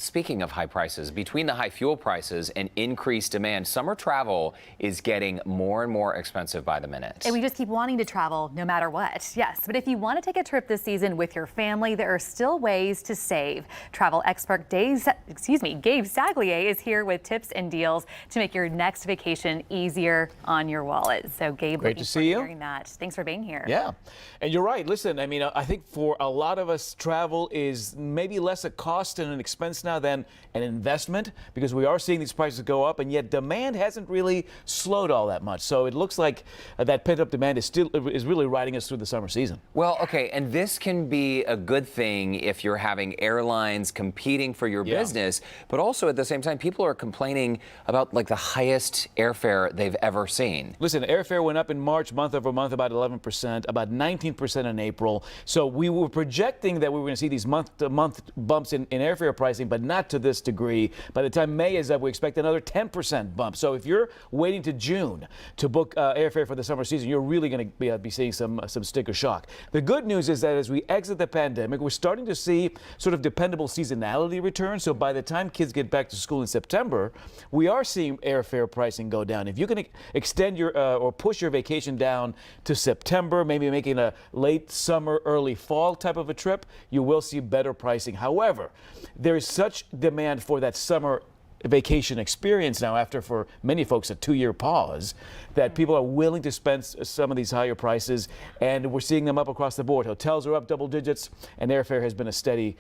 speaking of high prices, between the high fuel prices and increased demand, summer travel is getting more and more expensive by the minute. And we just keep wanting to travel no matter what. Yes, but if you want to take a trip this season with your family, there are still ways to save. Travel expert Gabe Saglie is here with tips and deals to make your next vacation easier on your wallet. So Gabe, great to see you. That. Thanks for being here. Yeah, and you're right. Listen, I mean, I think for a lot of us, travel is maybe less a cost and an expense now than an investment, because we are seeing these prices go up, and yet demand hasn't really slowed all that much. So it looks like that pent-up demand is really riding us through the summer season. Well, okay, and this can be a good thing if you're having airlines competing for your business, but also at the same time, people are complaining about like the highest airfare they've ever seen. Listen, airfare went up in March, month over month, about 11%, about 19% in April. So we were projecting that we were going to see these month-to-month bumps in airfare pricing, but not to this degree. By the time May is up, we expect another 10% bump. So if you're waiting to June to book airfare for the summer season, you're really going to be seeing some sticker shock. The good news is that as we exit the pandemic, we're starting to see sort of dependable seasonality return. So by the time kids get back to school in September, we are seeing airfare pricing go down. If you can extend your or push your vacation down to September, maybe making a late summer, early fall type of a trip, you will see better pricing. However, there is such demand for that summer vacation experience now, after for many folks a 2-year pause, that people are willing to spend some of these higher prices, and we're seeing them up across the board. Hotels are up double digits, and airfare has been a steady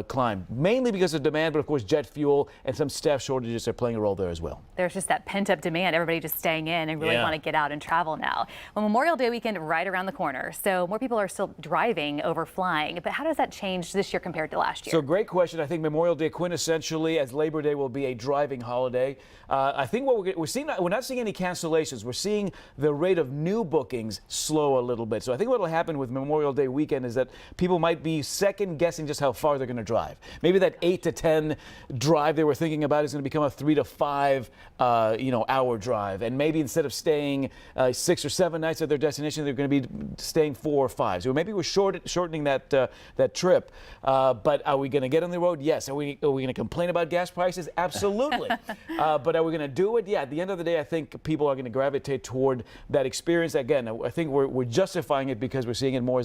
climb, mainly because of demand, but of course jet fuel and some staff shortages are playing a role there as well. There's just that pent-up demand, everybody just staying in and really want to get out and travel now. Well, Memorial Day weekend right around the corner, so more people are still driving over flying, but how does that change this year compared to last year? So great question. I think Memorial Day quintessentially, as Labor Day will be a driving holiday. I think what we're seeing, we're not seeing any cancellations. We're seeing the rate of new bookings slow a little bit. So I think what will happen with Memorial Day weekend is that people might be second guessing just how far they're going to drive. Maybe that 8 to 10 drive they were thinking about is going to become a 3 to 5 hour drive. And maybe instead of staying 6 or 7 nights at their destination, they're going to be staying 4 or 5. So maybe we're shortening that trip. But are we going to get on the road? Yes. Are we going to complain about gas prices? Absolutely. But are we going to do it? Yeah. At the end of the day, I think people are going to gravitate toward that experience. Again, I think we're justifying it because we're seeing it more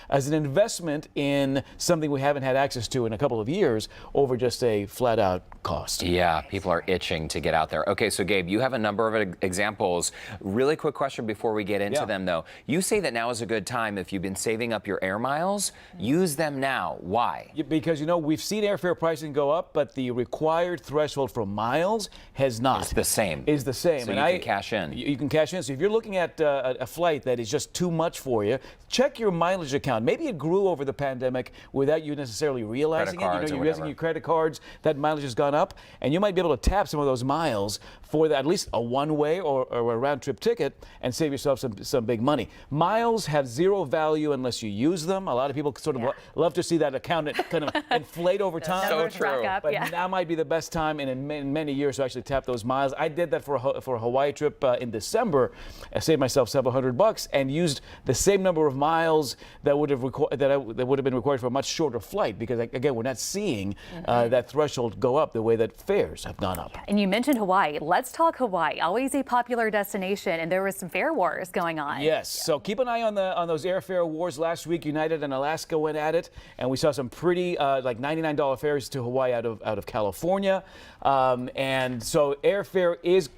as an investment in something we haven't had access to in a couple of years over just a flat out cost. Yeah, people are itching to get out there. Okay, so Gabe, you have a number of examples. Really quick question before we get into them, though. You say that now is a good time if you've been saving up your air miles. Use them now. Why? Because, we've seen airfare pricing go up, but the required threshold for miles has not. It's the same. Is the same. So you can cash in. You can cash in. So if you're looking at a flight that is just too much for you, check your mileage account. Maybe it grew over the pandemic without you necessarily realizing it. You're using your credit cards, that mileage has gone up, and you might be able to tap some of those miles for at least a one-way or a round-trip ticket and save yourself some big money. Miles have zero value unless you use them. A lot of people sort of love to see that account kind of inflate over time. So true. But now might be the best time in many years to actually tap those miles. I did that for a Hawaii trip in December. I saved myself several $100 and used the same number of miles that would have been required for a much shorter flight, because again, we're not seeing that threshold go up the way that fares have gone up. And you mentioned Hawaii. Let's talk Hawaii. Always a popular destination, and there was some fare wars going on. Yes. So keep an eye on those airfare wars. Last week, United and Alaska went at it, and we saw some pretty like $99 fares to Hawaii out of California. And so airfare is,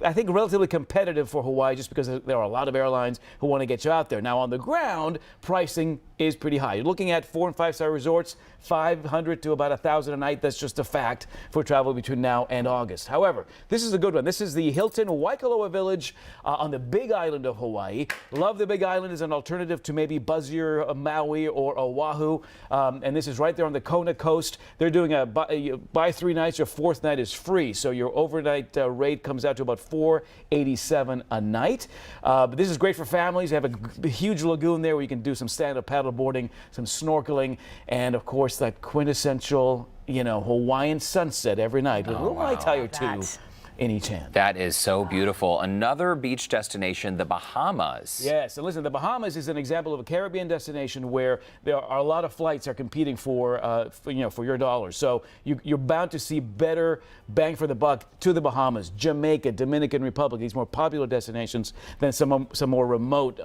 I think, relatively competitive for Hawaii, just because there are a lot of airlines who want to get you out there. Now, on the ground, pricing is pretty high. You're looking at 4- and 5-star resorts, $500 to about $1,000 a night. That's just a fact for travel between now and August. However, this is a good one. This is the Hilton Waikaloa Village on the Big Island of Hawaii. Love the Big Island as an alternative to maybe buzzier Maui or Oahu. And this is right there on the Kona coast. They're doing buy 3 nights, your 4th night is free. So your overnight rate comes out to about $487 a night. But this is great for families. They have a huge lagoon there where you can do some stand-up paddle boarding, some snorkeling, and of course that quintessential, Hawaiian sunset every night. A little Mai Tai or two in each hand. That is so beautiful. Another beach destination, the Bahamas. Yes, and listen, the Bahamas is an example of a Caribbean destination where there are a lot of flights are competing for your dollars. So you're bound to see better bang for the buck to the Bahamas, Jamaica, Dominican Republic, these more popular destinations than some more remote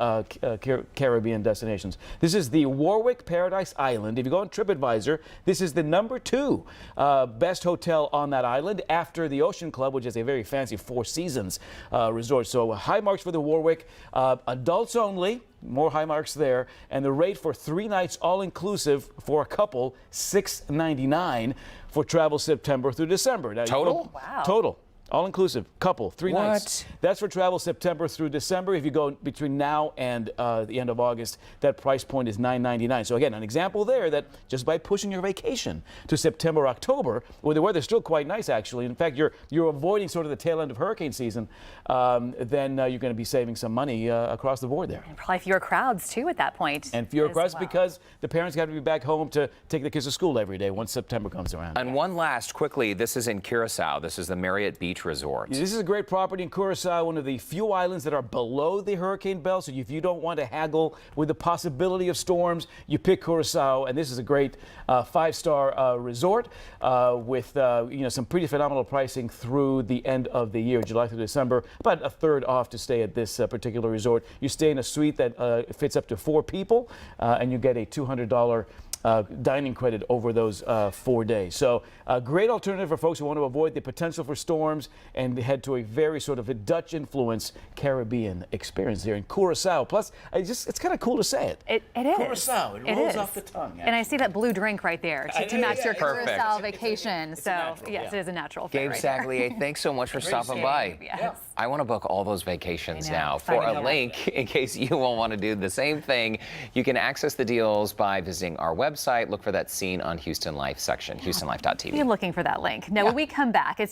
Caribbean destinations. This is the Warwick Paradise Island. If you go on TripAdvisor, this is the #2 best hotel on that island after the Ocean Club, which is a very fancy Four Seasons resort. So high marks for the Warwick, adults only. More high marks there, and the rate for 3 nights all-inclusive for a couple, $699 for travel September through December. Now, Total? Wow. Total. All-inclusive, couple, 3 What? nights. That's for travel September through December. If you go between now and the end of August, that price point is $999. So again, an example there that just by pushing your vacation to September, October, where the weather's still quite nice actually. In fact, you're avoiding sort of the tail end of hurricane season, then you're going to be saving some money across the board there. And probably fewer crowds too at that point. And fewer as crowds well. because the parents got to be back home to take the kids to school every day once September comes around. And one last, quickly, this is in Curacao. This is the Marriott Beach Resort. This is a great property in Curacao, one of the few islands that are below the hurricane belt. So if you don't want to haggle with the possibility of storms, you pick Curacao. And this is a great 5-star resort with some pretty phenomenal pricing through the end of the year, July through December. About a third off to stay at this particular resort. You stay in a suite that fits up to 4 people, and you get a $200 dining credit over those 4 days. So a great alternative for folks who want to avoid the potential for storms and head to a very sort of a Dutch influence Caribbean experience here in Curacao. Plus, it's kind of cool to say it. It is. Curacao. It rolls off the tongue. And I see that blue drink right there to match your Perfect. Curacao vacation. It's So natural, yes, yeah. it is a natural fit Gabe right there. Saglie, thanks so much for stopping by. Yes. I want to book all those vacations I know. now. Finding For a the link, in case you will want to do the same thing, you can access the deals by visiting our website. Look for that scene on Houston Life section, houstonlife.tv. You're looking for that link. Now, when we come back, it's